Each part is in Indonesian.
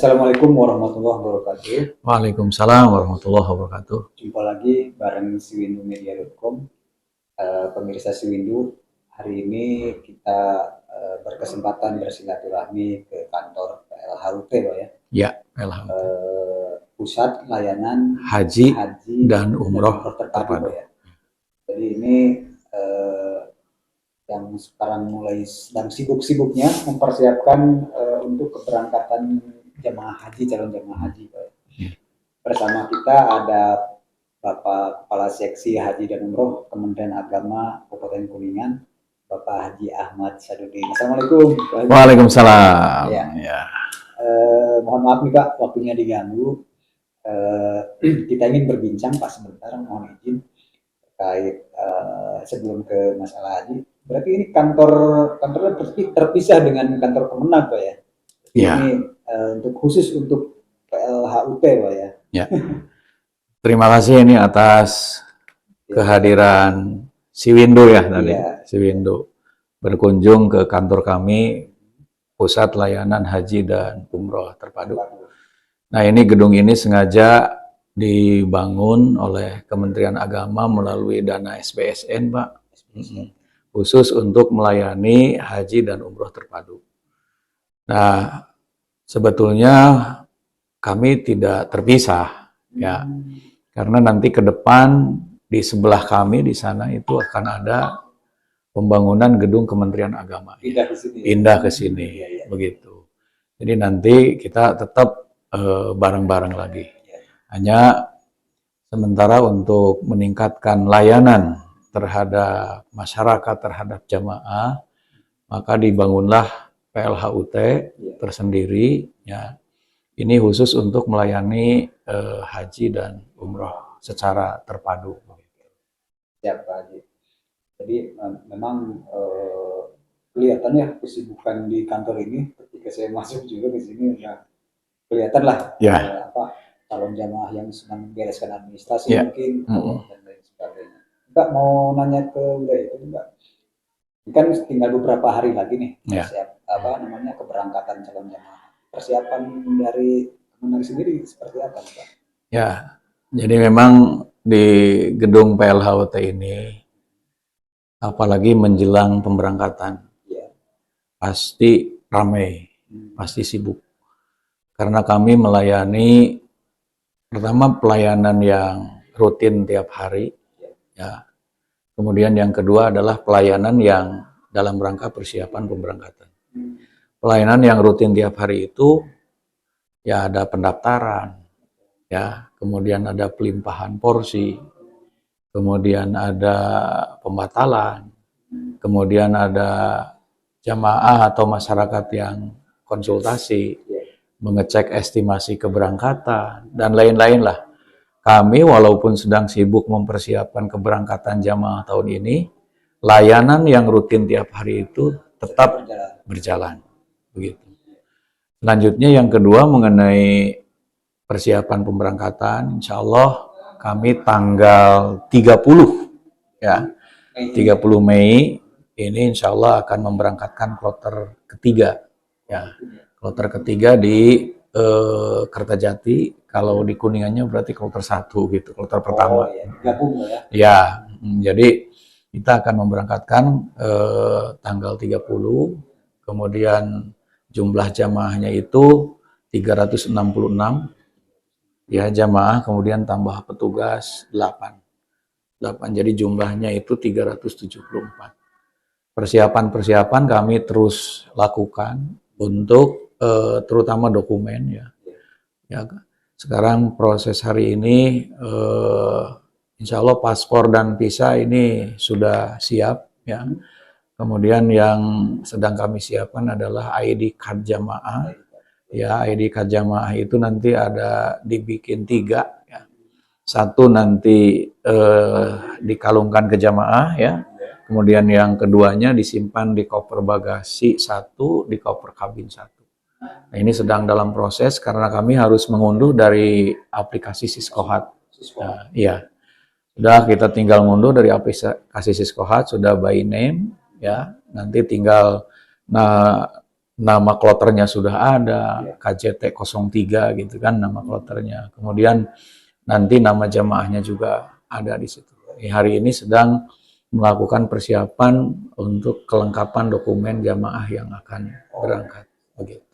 Assalamualaikum warahmatullahi wabarakatuh. Waalaikumsalam warahmatullahi wabarakatuh. Jumpa lagi bareng siwindumedia.com. Pemirsa Siwindu, hari ini kita berkesempatan bersilaturahmi ke kantor PLHUT, Pak ya. Ya, PLHUT. Pusat Layanan Haji dan Umroh Terpadu. Ya. Jadi ini yang sekarang mulai sedang sibuk-sibuknya mempersiapkan untuk keberangkatan calon jemaah haji, Pak. Bersama kita ada Bapak Kepala Seksi Haji dan Umroh Kementerian Agama Kabupaten Kuningan, Bapak Haji Ahmad Sadudin. Assalamualaikum. Waalaikumsalam. Ya. Mohon maaf nih Pak, waktunya diganggu. Kita ingin berbincang Pak sebentar, mohon izin terkait sebelum ke masalah haji. Berarti ini kantornya terpisah dengan kantor Kemenag, Pak ya? Ya. Ini khusus untuk PLHUT, Pak ya? Ya. Terima kasih ini atas kehadiran Siwindu ya tadi. Ya. Siwindu berkunjung ke kantor kami, Pusat Layanan Haji dan Umroh Terpadu. Nah, ini gedung ini sengaja dibangun oleh Kementerian Agama melalui dana SBSN, Pak. Khusus untuk melayani haji dan umroh terpadu. Nah, sebetulnya kami tidak terpisah, ya, karena nanti ke depan di sebelah kami di sana itu akan ada pembangunan gedung Kementerian Agama. Pindah ke sini, begitu. Jadi nanti kita tetap bareng-bareng lagi. Hanya sementara untuk meningkatkan layanan terhadap masyarakat, terhadap jamaah, maka dibangunlah PLHUT tersendiri, ya. Ini khusus untuk melayani haji dan umroh secara terpadu. Ya Pak Haji. Jadi memang kelihatan ya kesibukan di kantor ini. Ketika saya masuk juga ke sini, ya kelihatan lah calon jamaah yang sedang membereskan administrasi mungkin dan lain sebagainya. Mbak mau nanya ke itu Mbak. Ini kan tinggal beberapa hari lagi nih keberangkatan calon jamaah. Persiapan dari Kemenag sendiri seperti apa, Mbak? Ya, jadi memang di gedung PLHUT ini apalagi menjelang pemberangkatan pasti ramai, pasti sibuk. Karena kami melayani pertama pelayanan yang rutin tiap hari. Ya. Kemudian yang kedua adalah pelayanan yang dalam rangka persiapan pemberangkatan. Pelayanan yang rutin tiap hari itu ya ada pendaftaran, ya, kemudian ada pelimpahan porsi, kemudian ada pembatalan, kemudian ada jamaah atau masyarakat yang konsultasi, mengecek estimasi keberangkatan dan lain-lain lah. Kami walaupun sedang sibuk mempersiapkan keberangkatan jamaah tahun ini, layanan yang rutin tiap hari itu tetap berjalan. Begitu. Selanjutnya yang kedua mengenai persiapan pemberangkatan, insya Allah kami tanggal 30, ya, 30 Mei ini insya Allah akan memberangkatkan kloter ketiga, ya, kloter ketiga di Kertajati. Kalau di Kuningannya berarti kloter 1 gitu, kloter pertama. Gabung ya? Ya, jadi kita akan memberangkatkan tanggal 30, kemudian jumlah jamaahnya itu 366, ya jamaah, kemudian tambah petugas 8, jadi jumlahnya itu 374. Persiapan kami terus lakukan untuk terutama dokumen, ya. Sekarang proses hari ini insya Allah paspor dan visa ini sudah siap, ya. Kemudian yang sedang kami siapkan adalah ID card jamaah, ya. ID card jamaah itu nanti ada dibikin 3, ya. 1 nanti dikalungkan ke jamaah, ya. Kemudian yang keduanya disimpan di koper bagasi 1, di koper kabin 1. Nah, ini sedang dalam proses karena kami harus mengunduh dari aplikasi Siskohat. Nah, iya. Sudah, kita tinggal ngunduh dari aplikasi Siskohat, sudah by name, ya. Nanti tinggal nama kloternya sudah ada, Ya. KJT 03 gitu kan nama kloternya. Kemudian nanti nama jamaahnya juga ada di situ. Hari ini sedang melakukan persiapan untuk kelengkapan dokumen jamaah yang akan berangkat. Begitu.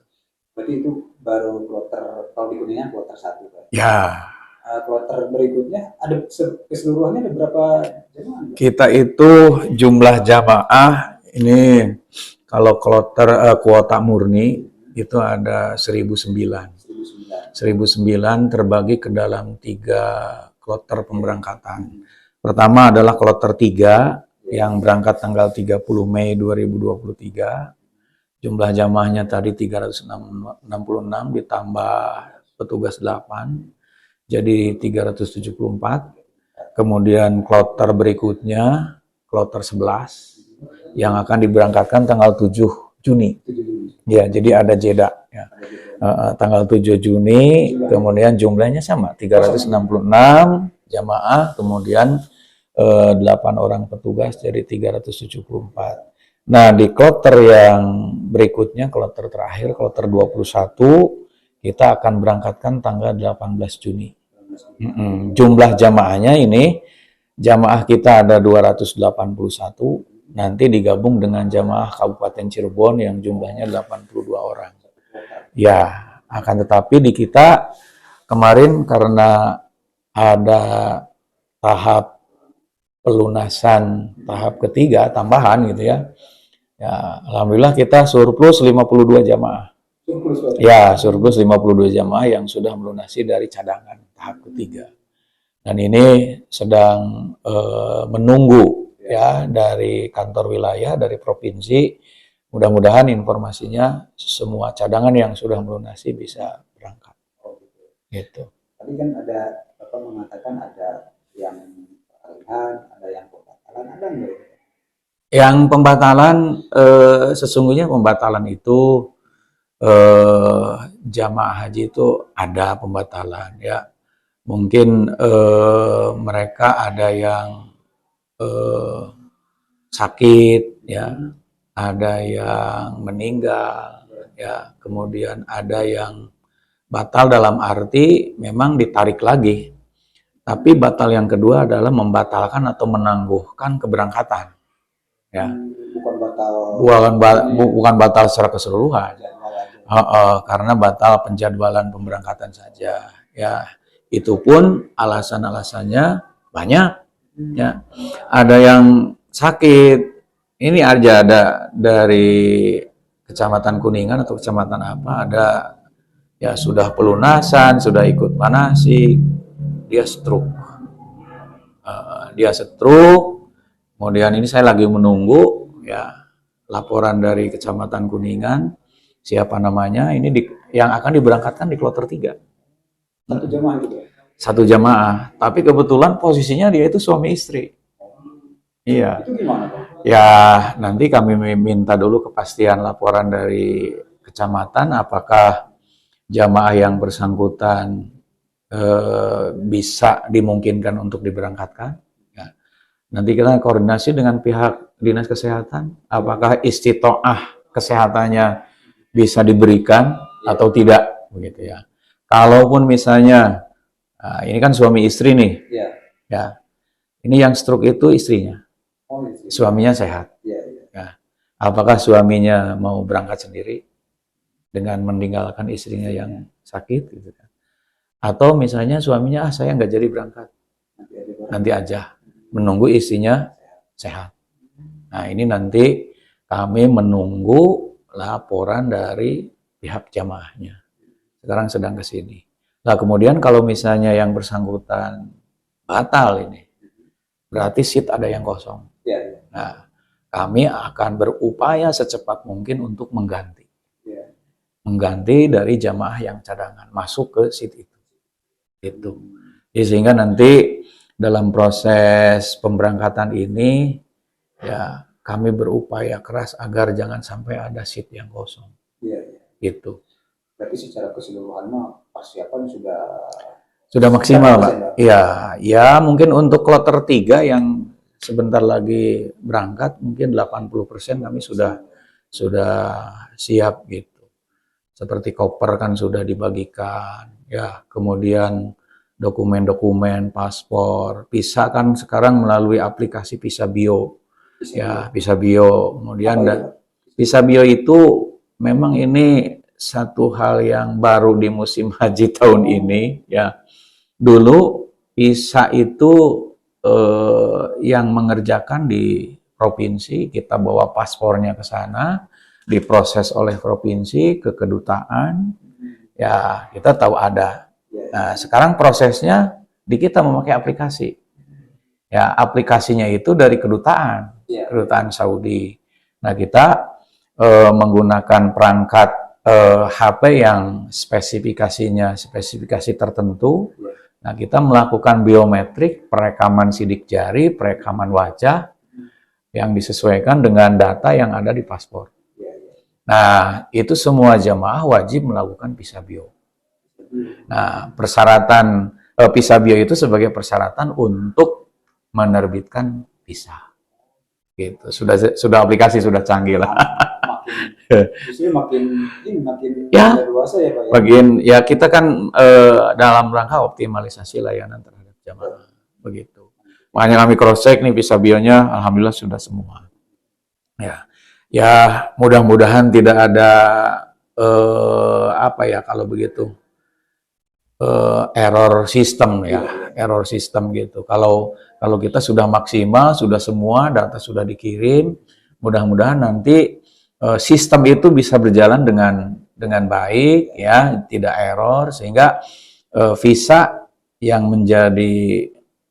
Berarti itu baru kloter, kalau di Kuningan kloter 1, Pak. Ya, Kloter berikutnya ada keseluruhannya ada berapa jemaah? kita itu jumlah jamaah ini kalau kloter kuota murni itu ada 1009. 1009 terbagi ke dalam 3 kloter pemberangkatan. Pertama adalah kloter 3 yang berangkat tanggal 30 Mei 2023. Jumlah jamaahnya tadi 366 ditambah petugas 8, jadi 374. Kemudian kloter berikutnya, kloter 11, yang akan diberangkatkan tanggal 7 Juni. Ya, jadi ada jeda. Ya. Tanggal 7 Juni, kemudian jumlahnya sama, 366 jamaah, kemudian 8 orang petugas, jadi 374. Nah, di kloter yang berikutnya, kloter terakhir, kloter 21, kita akan berangkatkan tanggal 18 Juni. Jumlah jamaahnya ini, jamaah kita ada 281, nanti digabung dengan jamaah Kabupaten Cirebon yang jumlahnya 82 orang. Ya, akan tetapi di kita kemarin karena ada tahap pelunasan tahap ketiga tambahan gitu ya. Ya, alhamdulillah kita surplus 52 jamaah. Ya, surplus 52 jamaah yang sudah melunasi dari cadangan tahap ketiga. Dan ini sedang menunggu ya dari kantor wilayah, dari provinsi. Mudah-mudahan informasinya semua cadangan yang sudah melunasi bisa berangkat. Gitu. Tadi kan ada Bapak mengatakan ada yang peralihan, ada yang pembatalan, ada enggak? Yang pembatalan sesungguhnya pembatalan itu jamaah haji itu ada pembatalan ya. Mungkin mereka ada yang sakit ya, ada yang meninggal ya, kemudian ada yang batal dalam arti memang ditarik lagi. Tapi batal yang kedua adalah membatalkan atau menangguhkan keberangkatan. Ya. Bukan batal secara keseluruhan. Karena batal penjadwalan pemberangkatan saja. Ya, itu pun alasan-alasannya banyak. Ya, ada yang sakit. Ini aja ada dari Kecamatan Kuningan atau kecamatan apa, ada ya sudah pelunasan, sudah ikut manasik, dia stroke. Kemudian ini saya lagi menunggu ya laporan dari Kecamatan Kuningan, siapa namanya, ini yang akan diberangkatkan di kloter 3. Satu jamaah gitu ya? Satu jamaah, tapi kebetulan posisinya dia itu suami istri. Iya. Itu gimana, Pak? Ya, nanti kami minta dulu kepastian laporan dari kecamatan apakah jamaah yang bersangkutan bisa dimungkinkan untuk diberangkatkan. Ya. Nanti kita koordinasi dengan pihak Dinas Kesehatan, apakah istitoah kesehatannya bisa diberikan atau tidak, begitu ya. Kalaupun misalnya, ini kan suami istri nih, ya, ini yang stroke itu istrinya. Suaminya sehat. Ya. Apakah suaminya mau berangkat sendiri dengan meninggalkan istrinya yang sakit, gitu kan? Atau misalnya suaminya saya nggak jadi berangkat, nanti aja menunggu istrinya sehat. Nah ini nanti kami menunggu laporan dari pihak jamaahnya. Sekarang sedang ke sini. Nah kemudian kalau misalnya yang bersangkutan batal ini, berarti seat ada yang kosong. Nah, kami akan berupaya secepat mungkin untuk mengganti dari jamaah yang cadangan masuk ke seat itu. Jadi, sehingga nanti dalam proses pemberangkatan ini ya kami berupaya keras agar jangan sampai ada seat yang kosong. Gitu. Berarti secara keseluruhan persiapan sudah maksimal, Pak. Ya mungkin untuk kloter 3 yang sebentar lagi berangkat, mungkin 80% kami sudah siap gitu. Seperti koper kan sudah dibagikan, ya. Kemudian dokumen-dokumen, paspor, visa kan sekarang melalui aplikasi Visa Bio, ya, Visa Bio. Kemudian Visa Bio itu memang ini satu hal yang baru di musim haji tahun ini, ya. Dulu visa itu yang mengerjakan di provinsi, kita bawa paspornya ke sana, diproses oleh provinsi ke kedutaan, ya kita tahu ada. Nah, sekarang prosesnya di kita memakai aplikasi. Ya, aplikasinya itu dari kedutaan Saudi. Nah, kita menggunakan perangkat HP yang spesifikasi tertentu. Nah, kita melakukan biometrik, perekaman sidik jari, perekaman wajah yang disesuaikan dengan data yang ada di paspor. Nah, itu semua jamaah wajib melakukan Visa Bio. Nah, persyaratan Visa Bio itu sebagai persyaratan untuk menerbitkan visa. Gitu. Sudah aplikasi sudah canggih lah. makin ya, luas ya, Pak, ya. Bagian ya kita kan dalam rangka optimalisasi layanan terhadap jamaah begitu. Makanya kami cross check nih Visa Bio-nya, alhamdulillah sudah semua. Ya mudah-mudahan tidak ada kalau begitu error sistem ya, error sistem gitu. Kalau kita sudah maksimal, sudah semua data sudah dikirim, mudah-mudahan nanti sistem itu bisa berjalan dengan baik ya, tidak error sehingga visa yang menjadi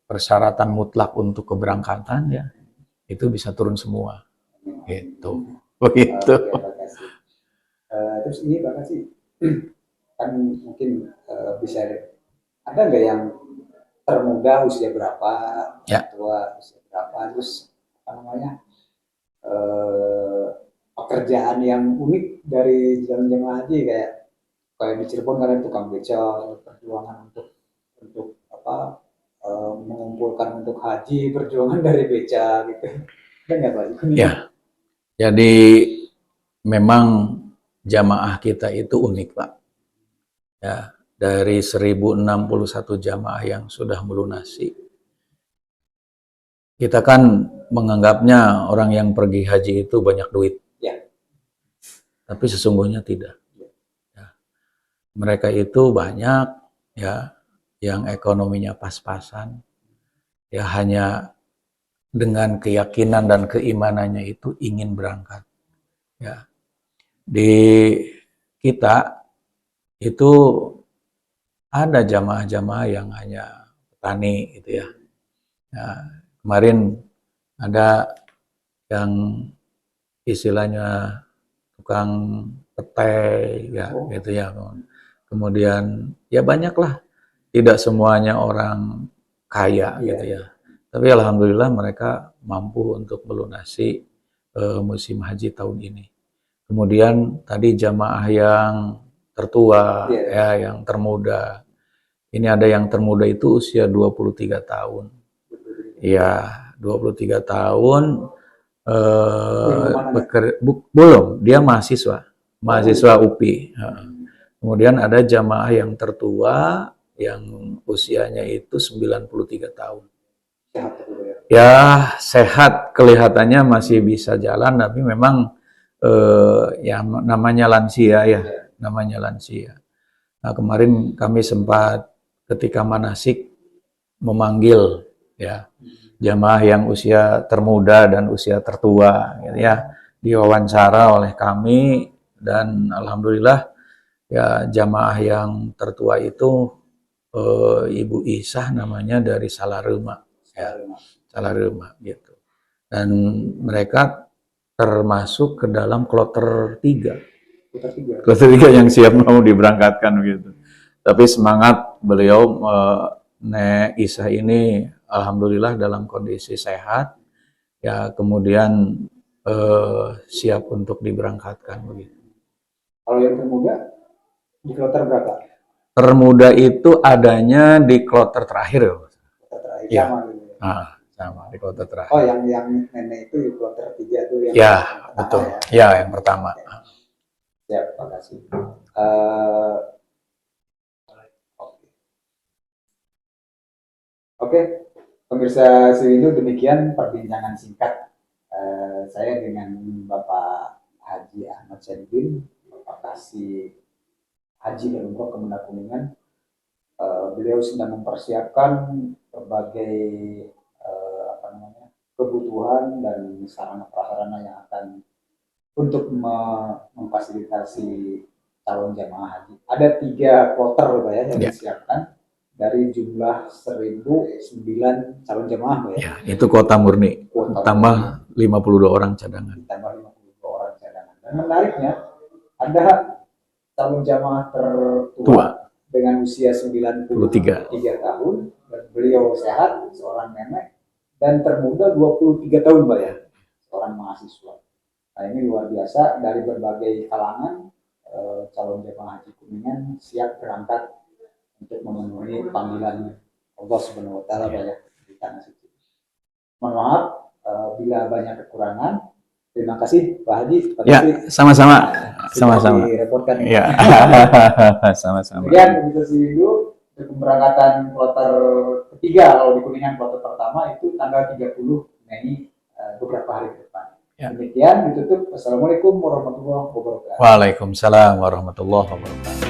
persyaratan mutlak untuk keberangkatan ya itu bisa turun semua. Gitu. Begitu. Terus ini Pak Kasih, kan mungkin bisa ada nggak yang termuda usia berapa, tua usia berapa, terus pekerjaan yang unik dari jemaah haji kayak di Cirebon kan ada tukang beca, perjuangan untuk mengumpulkan untuk haji, perjuangan dari beca gitu. Ada nggak Pak? Ya. Jadi memang jamaah kita itu unik, Pak. Ya, dari 1061 jamaah yang sudah melunasi. Kita kan menganggapnya orang yang pergi haji itu banyak duit. Ya. Tapi sesungguhnya tidak. Ya. Mereka itu banyak ya yang ekonominya pas-pasan. Ya hanya dengan keyakinan dan keimanannya itu ingin berangkat. Ya. Di kita itu ada jamaah-jamaah yang hanya petani gitu ya. Nah, kemarin ada yang istilahnya tukang petai ya gitu ya. Kemudian ya banyaklah, tidak semuanya orang kaya gitu ya. Tapi alhamdulillah mereka mampu untuk melunasi musim haji tahun ini. Kemudian tadi jamaah yang tertua ya, yang termuda. Ini ada yang termuda itu usia 23 tahun. Ya, 23 tahun belum, dia mahasiswa UPI. Kemudian ada jamaah yang tertua yang usianya itu 93 tahun. Ya, sehat kelihatannya masih bisa jalan, tapi memang ya namanya lansia ya, namanya lansia. Nah, kemarin kami sempat ketika manasik memanggil ya jamaah yang usia termuda dan usia tertua gitu ya, diwawancara oleh kami dan alhamdulillah ya jamaah yang tertua itu Ibu Isah namanya dari Salarema ya, Salarema gitu. Dan mereka termasuk ke dalam kloter 3. Kloter 3 yang siap mau diberangkatkan gitu. Tapi semangat beliau Nek Isah ini alhamdulillah dalam kondisi sehat. Ya, kemudian siap untuk diberangkatkan begitu. Kalau yang termuda di kloter berapa? Termuda itu adanya di kloter terakhir ya. Ya. sama di kloter terakhir. Oh, yang nenek itu di kloter 3 tuh yang Ya, pertama betul. ya. Ya, yang pertama. Ya, terima kasih. Oke, pemirsa Sewindu, demikian perbincangan singkat saya dengan Bapak Haji Ahmad Syarifudin, Bapak Kasih Haji dan Umroh Kementerian Kuningan. Beliau sedang mempersiapkan berbagai kebutuhan dan sarana prasarana yang akan untuk memfasilitasi calon jamaah haji. Ada 3 kloter Pak ya yang disiapkan dari jumlah 1.009 calon jamaah Pak ya. Ya, itu kuota murni. Tambah 52 orang cadangan. Ditambah 52 orang cadangan. Dan menariknya ada calon jamaah tertua dengan usia 93 tahun dan beliau sehat, seorang nenek, dan termuda 23 tahun Pak ya, seorang mahasiswa. Nah, ini luar biasa, dari berbagai kalangan calon jemaah haji Kuningan siap berangkat untuk memenuhi panggilan Allah Subhanahu wa taala Pak ya di tanah suci. Mohon maaf bila banyak kekurangan. Terima kasih Pak Haji. Ya, sama-sama. Sama-sama. Direpotkan. Ya. Sama-sama. Kemudian untuk Sewindu, pemberangkatan kloter ketiga kalau di Kuningan kloter pertama itu tanggal 30 Mei beberapa hari ke depan. Ya. Demikian ditutup. Assalamualaikum warahmatullahi wabarakatuh. Waalaikumsalam warahmatullahi wabarakatuh.